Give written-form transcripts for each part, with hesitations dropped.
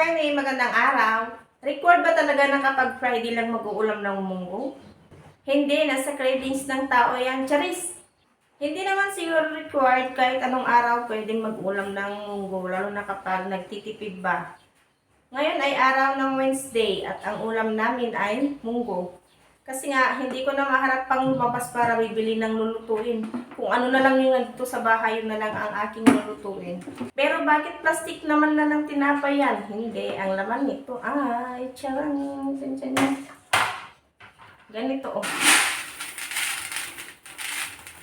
Friday, magandang araw. Record ba talaga na kapag Friday lang mag-uulam ng munggo? Hindi, nasa cravings ng tao yan, charis. Hindi naman siguro required kahit anong araw pwedeng mag-ulam ng munggo, lalo na kapag nagtitipid ba. Ngayon ay araw ng Wednesday at ang ulam namin ay munggo. Kasi nga, hindi ko na maharap pang lumabas para bibili ng lulutuin. Kung ano na lang yung nandito sa bahay, yun na lang ang aking lulutuin. Pero bakit plastic naman na ng tinapay yan? Hindi, ang laman nito ay charang. Ganito oh.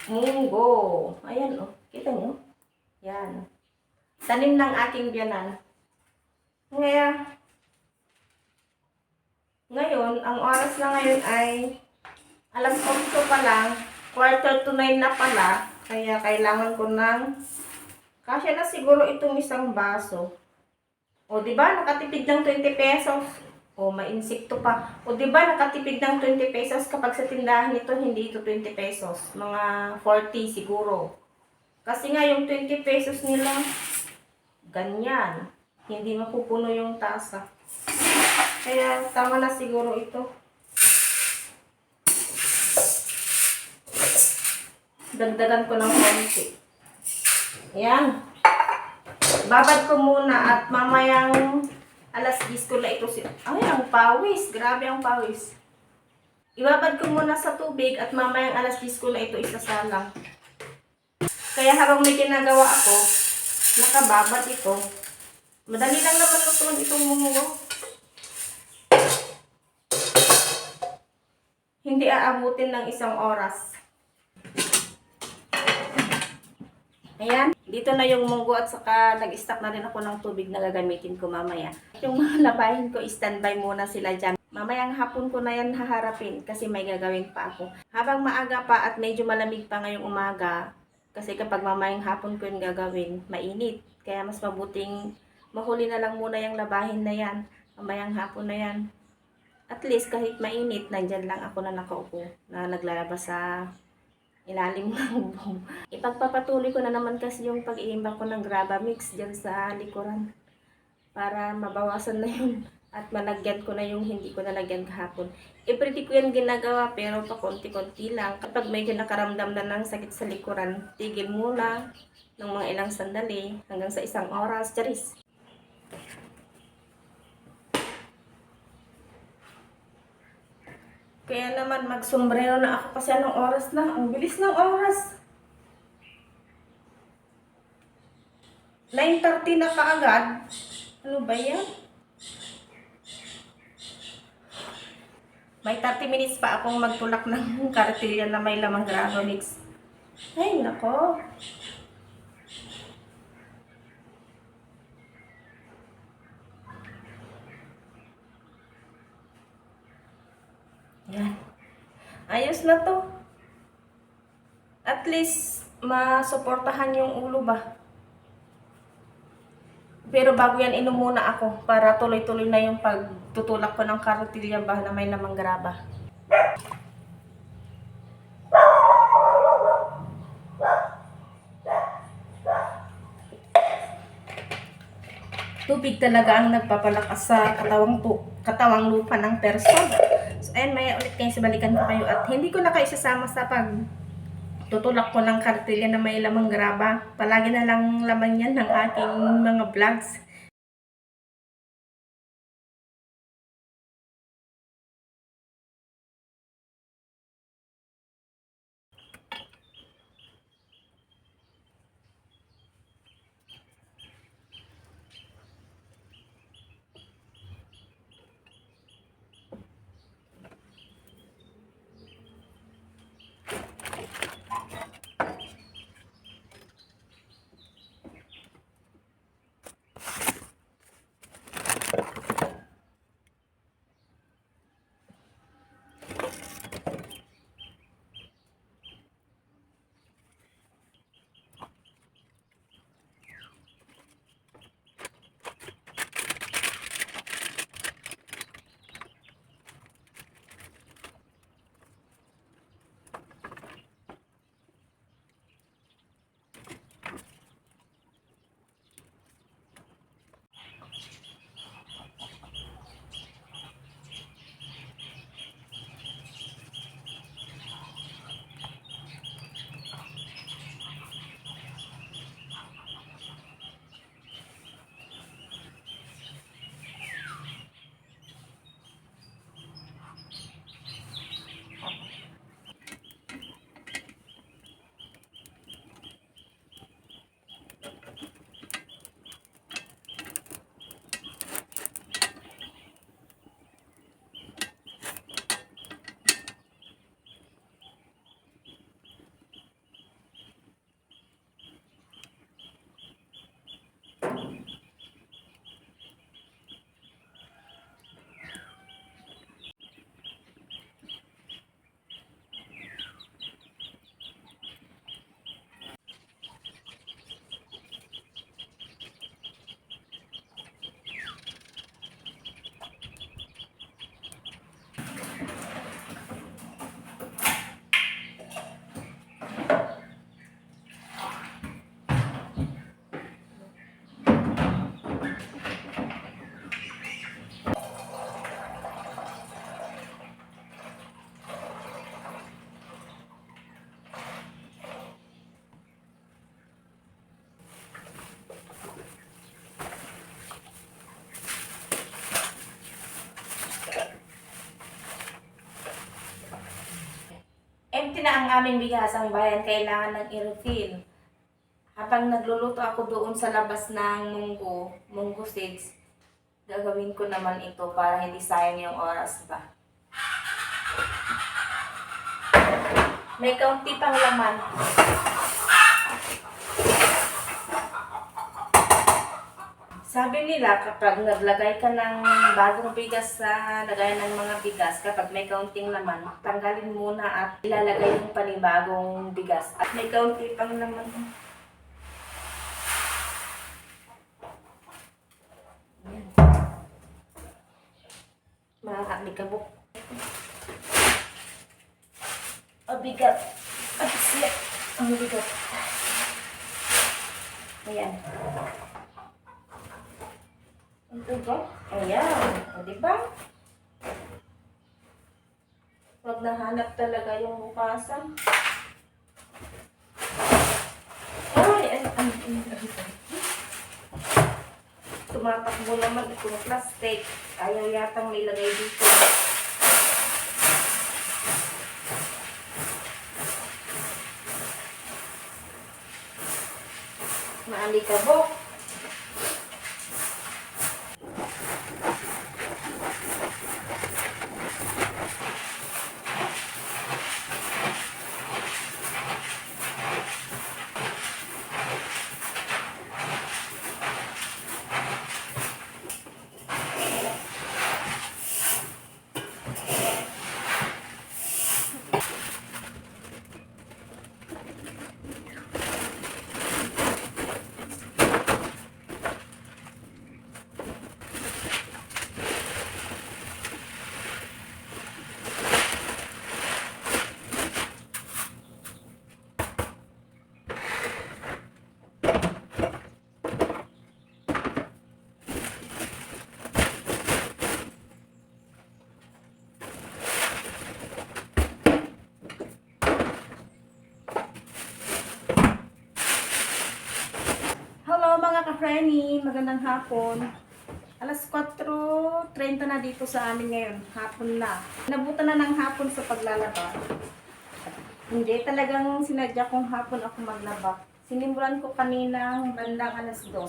Munggo. Ayan oh. Kita nyo? Yan. Tanim ng aking biyanan. Ngayon, ang oras na ngayon ay alas 8 pa lang, quarter to 9 na pala, kaya kailangan ko ng, kasya na siguro itong isang baso. O di ba nakatipid ng 20 pesos? O may insekto pa. O di ba nakatipid ng 20 pesos kapag sa tindahan nito hindi ito 20 pesos, mga 40 siguro. Kasi nga yung 20 pesos nila, ganyan, hindi mapupuno yung tasa. Kaya tama na siguro ito. Dagdagan ko ng konti. Ayan. Babad ko muna at mamayang alas 10 ko na ito. Ay, ang pawis. Grabe ang pawis. Ibabad ko muna sa tubig at mamayang alas 10 ko na ito isasalang. Kaya habang may ginagawa ako, nakababad ito. Madali lang naman lutuin itong munggo. Hindi aabutin ng isang oras. Ayan, dito na yung munggo at saka nag-stock na rin ako ng tubig na gagamitin ko mamaya. Yung mga labahin ko, standby muna sila dyan. Mamayang hapon ko na yan haharapin kasi may gagawin pa ako. Habang maaga pa at medyo malamig pa ngayong umaga, kasi kapag mamayang hapon ko yung gagawin, mainit. Kaya mas mabuting mahuli na lang muna yung labahin na yan. Mamayang hapon na yan. At least kahit mainit, nandyan lang ako na nakaupo na naglalabas sa ilalim ng bong. Ipagpapatuloy ko na naman kasi yung pag-iimbak ko ng graba mix dyan sa likuran para mabawasan na yun at malagyan ko na yung hindi ko nalagyan kahapon. Everyday ko yan ginagawa pero pa konti-konti lang. Kapag medyo nakaramdam na ng sakit sa likuran, tigil muna ng mga ilang sandali hanggang sa isang oras. Charis! Kaya naman magsombrero na ako kasi anong oras na? Ang bilis ng oras. 9:30 na kaagad. Ano ba yan? May 30 minutes pa akong magtulak ng kartilya na may lamang grano mix. Ay, nako. Yan. Ayos na to. At least, masuportahan yung ulo ba? Pero bago yan, inom muna ako para tuloy-tuloy na yung pagtutulak ko ng kartilya ba na may lamang graba. Tubig talaga ang nagpapalakas sa katawang lupa ng person. So, ayan, maya ulit kayo sa balikan ko kayo at hindi ko na kayo sasama sa tutulak ko ng kartilya na may lamang graba. Palagi na lang laman yan ng aking mga vlogs. aming bigas, ang bayan kailangan ng i-refill. Habang nagluluto ako doon sa labas ng munggo seeds, gagawin ko naman ito para hindi sayang yung oras ba. May kaunti pang laman. Sabi nila kapag naglagay ka ng bagong bigas sa lagayan ng mga bigas, kapag may kaunting laman, tanggalin muna at ilalagay yung panibagong bigas. At may kaunti pang laman. Yan. Makakabok. Bigat. Siya. Ang bigat. Ayan. Ito ba? Ayan. O, diba? Pag nahanap talaga yung bukasan. Ay. Tumatakbo naman itong plastic. Ayaw yatang nilagay dito. Maalikabok. Hello mga ka-Frenny, magandang hapon. Alas 4:30 na dito sa amin ngayon, hapon na. Nabutan na ng hapon sa paglalaba. Hindi talagang sinadya kong hapon ako maglaba. Sinimulan ko kaninang bandang alas 2.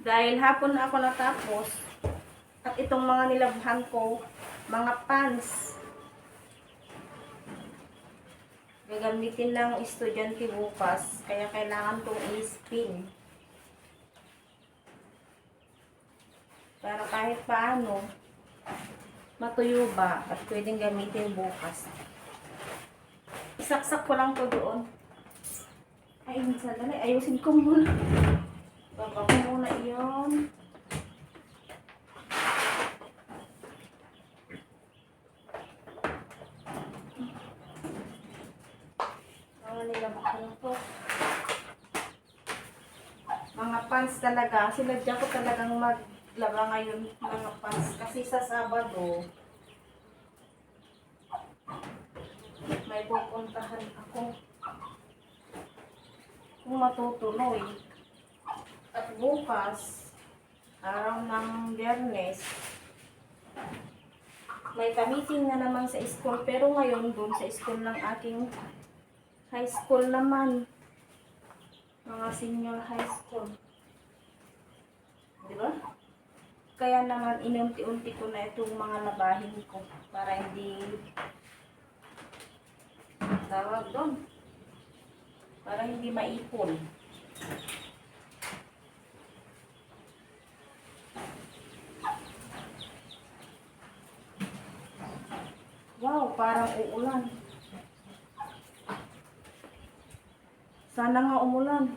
Dahil hapon na ako natapos, at itong mga nilabhan ko, mga pants, gagamitin ng estudyante bukas, kaya kailangan kong i-spin. Para kahit paano, matuyo ba at pwedeng gamitin bukas. Isaksak ko lang to doon. Ay, sandali, ayusin ko muna. Baba ko muna iyon. Mga pants talaga, sinadya ko talagang maglaba ngayon mga pants kasi sa Sabado may pupuntahan ako kung matutuloy, at bukas araw ng Biyernes may meeting na naman sa school, pero ngayon doon sa school ng aking high school naman, mga senior high school. Diba? Kaya naman inunti-unti ko na itong mga labahin ko para hindi tawag doon. Para hindi maipon. Wow, parang uulan. Sana nga umulan.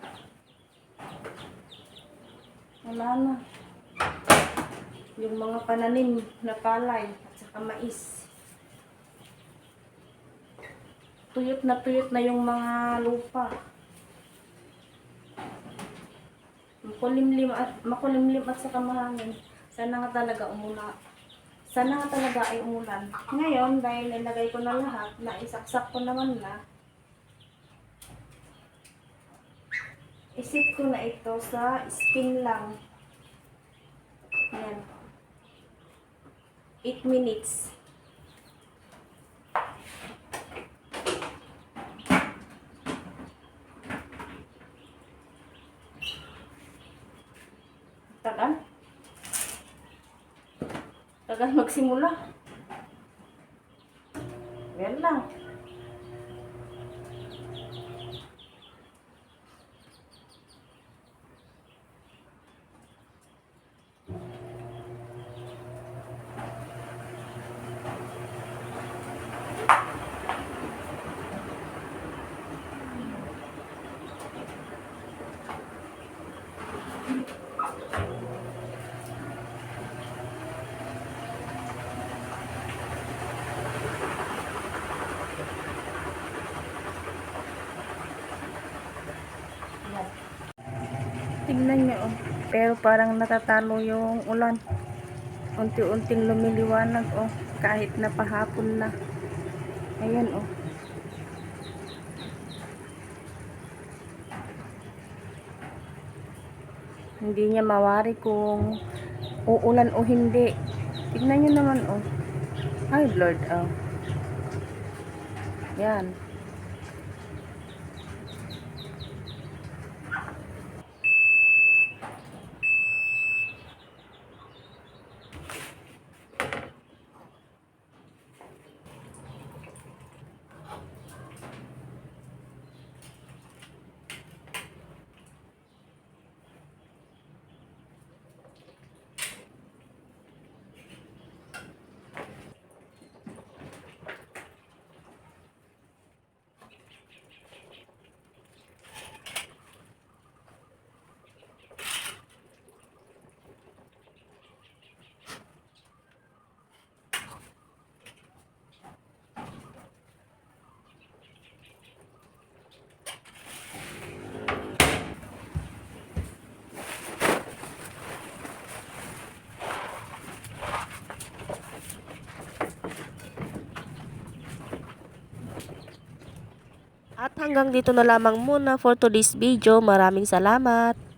Wala na. Yung mga pananim na palay at saka mais. Tuyot na yung mga lupa. Makulimlim at saka mahangin. Sana nga talaga umulan. Sana nga talaga ay umulan. Ngayon, dahil nilagay ko na lahat, naisaksak ko naman na, isip ko na ito sa spin lang. Ayan. 8 minutes. Tagal. Tagal magsimula. Yan lang. Tingnan nyo, oh. Pero parang natatalo yung ulan. Unti-unting lumiliwanag, oh. Kahit na pahapon na. Ayan, oh. Hindi niya mawari kung uulan o hindi. Tingnan nyo naman, oh. Ay, Lord, oh. Yan. At hanggang dito na lamang muna for today's video. Maraming salamat.